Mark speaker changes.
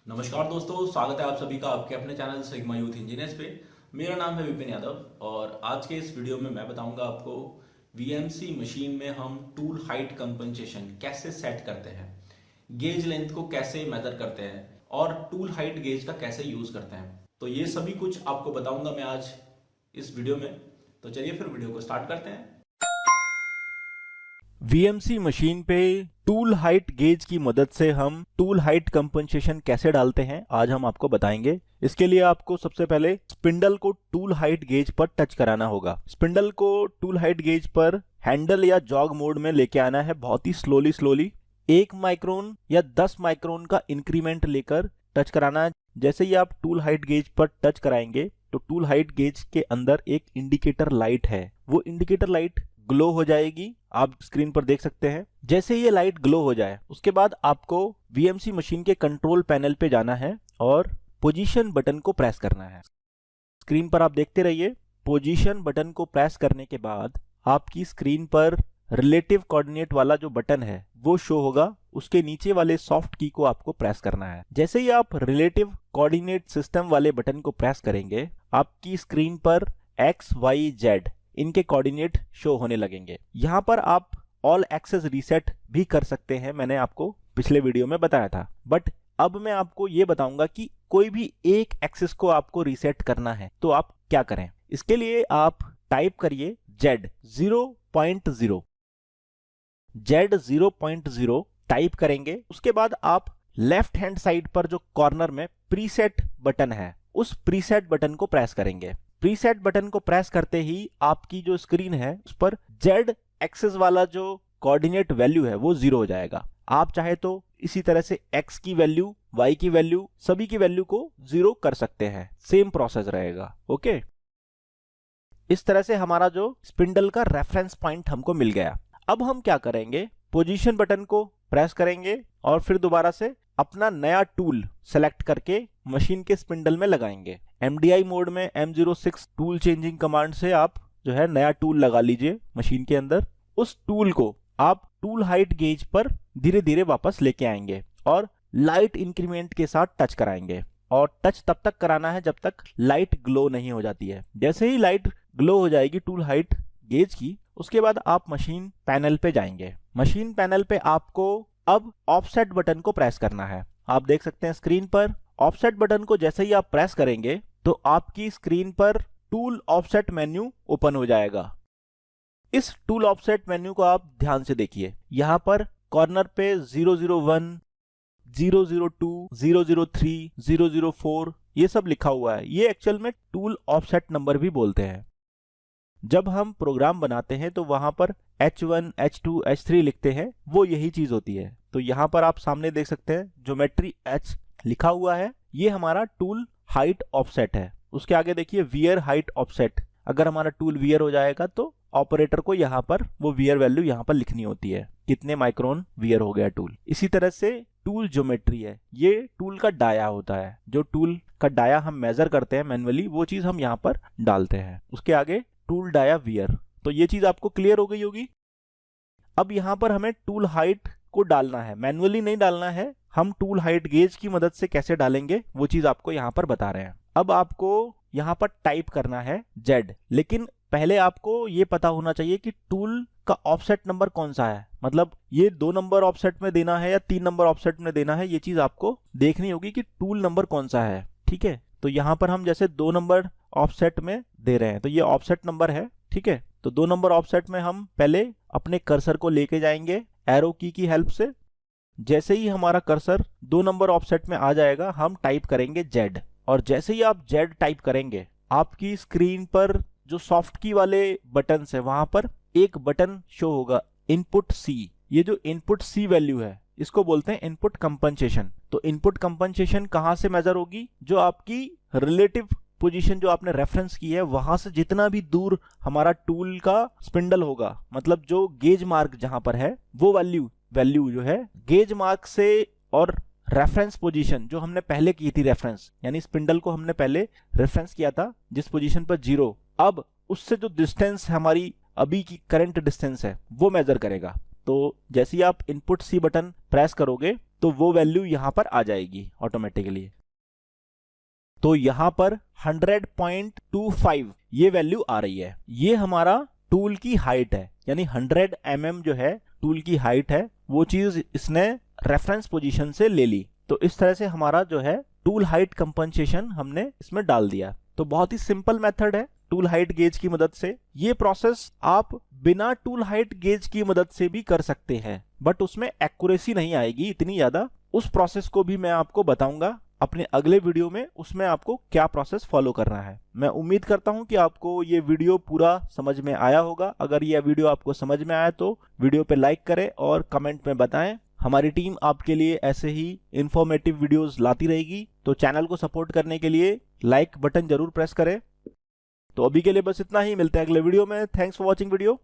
Speaker 1: नमस्कार दोस्तों, स्वागत है आप सभी का आपके अपने चैनल सिग्मा यूथ इंजीनियर्स पे। मेरा नाम है विपिन यादव और आज के इस वीडियो में मैं बताऊंगा आपको वीएमसी मशीन में हम टूल हाइट कंपनसेशन कैसे सेट करते हैं, गेज लेंथ को कैसे मेजर करते हैं और टूल हाइट गेज का कैसे यूज करते हैं। तो ये सभी कुछ आपको बताऊंगा मैं आज इस वीडियो में। तो चलिए फिर वीडियो को स्टार्ट करते हैं।
Speaker 2: वीएमसी मशीन पे टूल हाइट गेज की मदद से हम टूल हाइट कंपनसेशन कैसे डालते हैं आज हम आपको बताएंगे। इसके लिए आपको सबसे पहले स्पिंडल को टूल हाइट गेज पर टच कराना होगा। स्पिंडल को टूल हाइट गेज पर हैंडल या जॉग मोड में लेके आना है, बहुत ही स्लोली 1 माइक्रोन या 10 माइक्रोन का इंक्रीमेंट लेकर टच कराना है। जैसे ही आप टूल हाइट गेज पर टच कराएंगे तो टूल हाइट गेज के अंदर एक इंडिकेटर लाइट है, वो इंडिकेटर लाइट ग्लो हो जाएगी। आप स्क्रीन पर देख सकते हैं। जैसे ये लाइट ग्लो हो जाए उसके बाद आपको वीएमसी मशीन के कंट्रोल पैनल पे जाना है और पोजीशन बटन को प्रेस करना है। स्क्रीन पर आप देखते रहिए। पोजीशन बटन को प्रेस करने के बाद आपकी स्क्रीन पर रिलेटिव कोऑर्डिनेट वाला जो बटन है वो शो होगा। उसके नीचे वाले सॉफ्ट की को आपको प्रेस करना है। जैसे ही आप रिलेटिव कोऑर्डिनेट सिस्टम वाले बटन को प्रेस करेंगे आपकी स्क्रीन पर XYZ इनके कोऑर्डिनेट शो होने लगेंगे। यहाँ पर आप ऑल एक्सेस रीसेट भी कर सकते हैं, मैंने आपको पिछले वीडियो में बताया था। बट अब मैं आपको ये बताऊंगा कि कोई भी एक एक्सेस को आपको रीसेट करना है तो आप क्या करें। इसके लिए आप टाइप करिए Z0.0 Z0.0 टाइप करेंगे। उसके बाद आप लेफ्ट हैंड साइड पर जो कॉर्नर में प्रीसेट बटन है उस प्रीसेट बटन को प्रेस करेंगे। प्रीसेट बटन को प्रेस करते ही आपकी जो स्क्रीन है उस पर Z एक्सेस वाला जो कोऑर्डिनेट वैल्यू है वो 0 हो जाएगा। आप चाहे तो इसी तरह से X की वैल्यू, Y की वैल्यू, सभी की वैल्यू को 0 कर सकते हैं। सेम प्रोसेस रहेगा। ओके, इस तरह से हमारा जो स्पिंडल का रेफरेंस पॉइंट हमको मिल गया। अब हम क्या करेंगे, पोजीशन बटन को प्रेस करेंगे और फिर दोबारा से अपना नया टूल सेलेक्ट करके मशीन के स्पिंडल में लगाएंगे। MDI मोड में M06 टूल चेंजिंग कमांड से आप जो है नया टूल लगा लीजिए मशीन के अंदर। उस टूल को आप टूल हाइट गेज पर धीरे धीरे वापस लेके आएंगे और लाइट इंक्रीमेंट के साथ टच कराएंगे। और टच तब तक कराना है जब तक लाइट ग्लो नहीं हो जाती है। जैसे ही लाइट ग्लो हो जाएगी टूल हाइट गेज की, उसके बाद आप मशीन पैनल पे जाएंगे। मशीन पैनल पे आपको अब ऑफसेट बटन को प्रेस करना है। आप देख सकते हैं स्क्रीन पर ऑफसेट बटन को जैसे ही आप प्रेस करेंगे तो आपकी स्क्रीन पर टूल ऑफसेट मेन्यू ओपन हो जाएगा। इस टूल ऑफसेट मेन्यू को आप ध्यान से देखिए। यहाँ पर कॉर्नर पे 001, 002, 003, 004 ये सब लिखा हुआ है। ये एक्चुअल में टूल ऑफसेट नंबर भी बोलते हैं। जब हम प्रोग्राम बनाते हैं तो वहां पर H1, H2, H3 लिखते हैं, वो यही चीज होती है। तो यहाँ पर आप सामने देख सकते हैं ज्योमेट्री H लिखा हुआ है, ये हमारा टूल हाइट ऑफसेट है। उसके आगे देखिए वियर हाइट ऑफसेट। अगर हमारा टूल वियर हो जाएगा तो ऑपरेटर को यहाँ पर वो वियर वैल्यू यहाँ पर लिखनी होती है, कितने माइक्रोन वियर हो गया टूल। इसी तरह से टूल ज्योमेट्री है, ये टूल का डाया होता है। जो टूल का डाया हम मेजर करते हैं मैनुअली वो चीज हम यहाँ पर डालते हैं। उसके आगे टूल डाया वियर। तो ये चीज आपको क्लियर हो गई होगी। अब यहाँ पर हमें टूल हाइट को डालना है, मैनुअली नहीं डालना है। हम टूल हाइट गेज की मदद से कैसे डालेंगे वो चीज आपको यहाँ पर बता रहे हैं। अब आपको यहाँ पर टाइप करना है Z, लेकिन पहले आपको ये पता होना चाहिए कि टूल का ऑफसेट नंबर कौन सा है। मतलब ये 2 नंबर ऑफसेट में देना है या 3 नंबर ऑफसेट में देना है, ये चीज आपको देखनी होगी कि टूल नंबर कौन सा है। ठीक है, तो यहाँ पर हम जैसे 2 नंबर ऑफसेट में दे रहे हैं तो ये ऑफसेट नंबर है। ठीक है, तो 2 नंबर ऑफसेट में हम पहले अपने कर्सर को लेके जाएंगे एरो की हेल्प से। जैसे ही हमारा कर्सर 2 नंबर ऑफसेट में आ जाएगा हम टाइप करेंगे Z। और जैसे ही आप Z टाइप करेंगे आपकी स्क्रीन पर जो सॉफ्ट की वाले बटन है वहां पर एक बटन शो होगा इनपुट C। ये जो इनपुट C वैल्यू है इसको बोलते हैं इनपुट कंपनसेशन। तो इनपुट कंपनसेशन कहां से मेजर होगी, जो आपकी रिलेटिव पोजीशन जो आपने रेफरेंस की है वहां से जितना भी दूर हमारा टूल का स्पिंडल होगा, मतलब जो गेज मार्क जहां पर है वो वैल्यू जो है गेज मार्क से और रेफरेंस पोजीशन जो हमने पहले की थी, रेफरेंस यानी स्पिंडल को हमने पहले रेफरेंस किया था जिस पोजीशन पर 0, अब उससे जो डिस्टेंस हमारी अभी की करंट डिस्टेंस है वो मेजर करेगा। तो जैसे ही आप इनपुट सी बटन प्रेस करोगे तो वो वैल्यू यहाँ पर आ जाएगी ऑटोमेटिकली। तो यहाँ पर 100.25 ये वैल्यू आ रही है। ये हमारा टूल की हाइट है, यानी 100 mm जो है टूल की हाइट है, वो चीज इसने रेफरेंस पोजीशन से ले ली। तो इस तरह से हमारा जो है टूल हाइट कंपनसेशन हमने इसमें डाल दिया। तो बहुत ही सिंपल मेथड है टूल हाइट गेज की मदद से। ये प्रोसेस आप बिना टूल हाइट गेज की मदद से भी कर सकते हैं, बट उसमें एक्यूरेसी नहीं आएगी इतनी ज्यादा। उस प्रोसेस को भी मैं आपको बताऊंगा अपने अगले वीडियो में, उसमें आपको क्या प्रोसेस फॉलो करना है। मैं उम्मीद करता हूं कि आपको ये वीडियो पूरा समझ में आया होगा। अगर यह वीडियो आपको समझ में आया तो वीडियो पे लाइक करें और कमेंट में बताएं। हमारी टीम आपके लिए ऐसे ही इंफॉर्मेटिव वीडियोस लाती रहेगी, तो चैनल को सपोर्ट करने के लिए लाइक बटन जरूर प्रेस करें। तो अभी के लिए बस इतना ही, मिलते हैं अगले वीडियो में। Thanks for watching video.